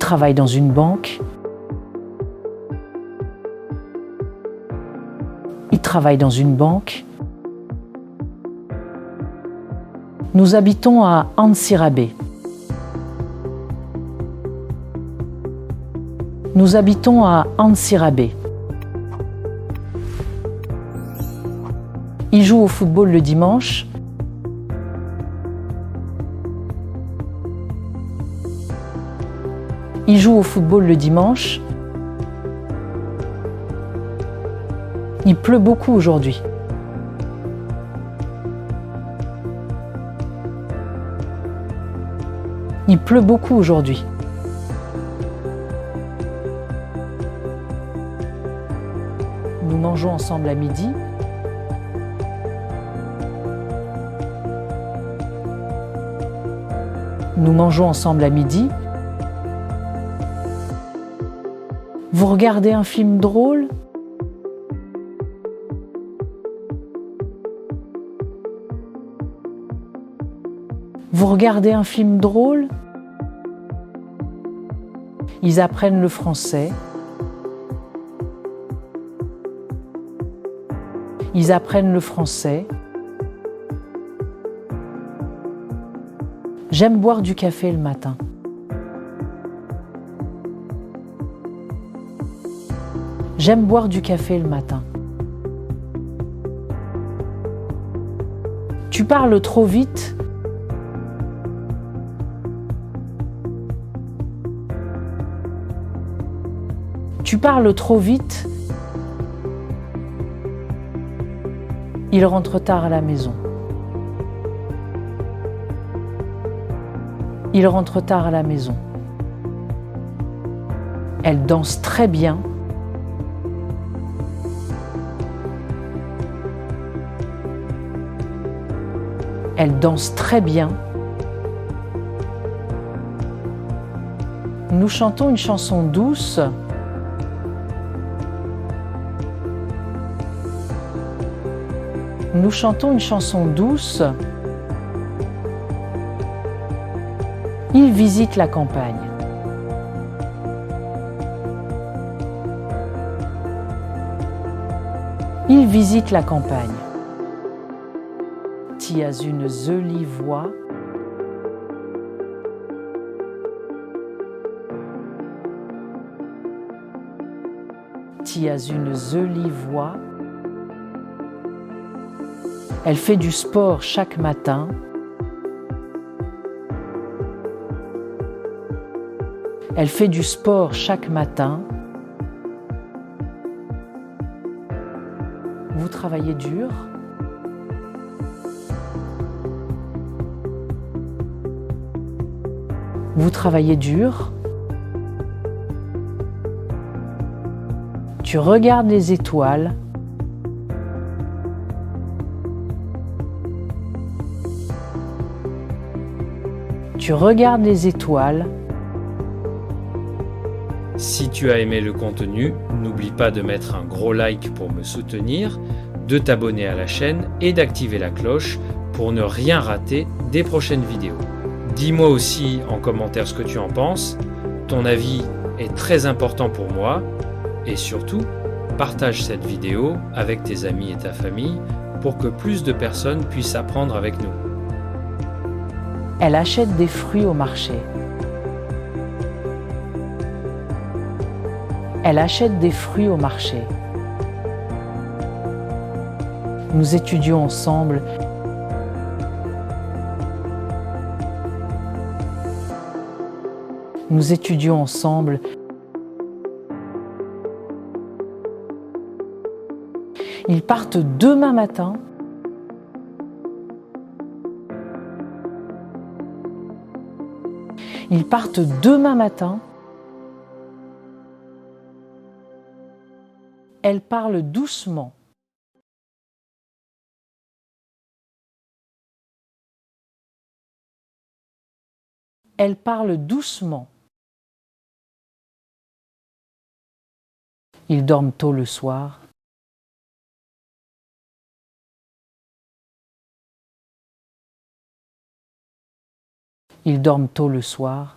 travaille dans une banque. Il travaille dans une banque. Nous habitons à Antsirabe. Nous habitons à Antsirabe. Il joue au football le dimanche. Il joue au football le dimanche. Il pleut beaucoup aujourd'hui. Il pleut beaucoup aujourd'hui. Nous mangeons ensemble à midi. Nous mangeons ensemble à midi. Vous regardez un film drôle? Vous regardez un film drôle? Ils apprennent le français. Ils apprennent le français. J'aime boire du café le matin. J'aime boire du café le matin. Tu parles trop vite. Tu parles trop vite. Il rentre tard à la maison. Il rentre tard à la maison. Elle danse très bien. Elle danse très bien. Nous chantons une chanson douce. Nous chantons une chanson douce. Il visite la campagne. Il visite la campagne. Tu as une jolie voix. Tu as une jolie voix. Elle fait du sport chaque matin. Elle fait du sport chaque matin. Vous travaillez dur. Vous travaillez dur. Tu regardes les étoiles. Tu regardes les étoiles. Si tu as aimé le contenu, n'oublie pas de mettre un gros like pour me soutenir, de t'abonner à la chaîne et d'activer la cloche pour ne rien rater des prochaines vidéos. Dis-moi aussi en commentaire ce que tu en penses. Ton avis est très important pour moi. Et surtout, partage cette vidéo avec tes amis et ta famille pour que plus de personnes puissent apprendre avec nous. Elle achète des fruits au marché. Elle achète des fruits au marché. Nous étudions ensemble. Nous étudions ensemble. Ils partent demain matin. Ils partent demain matin. Elle parle doucement. Elle parle doucement. Ils dorment tôt le soir. Ils dorment tôt le soir.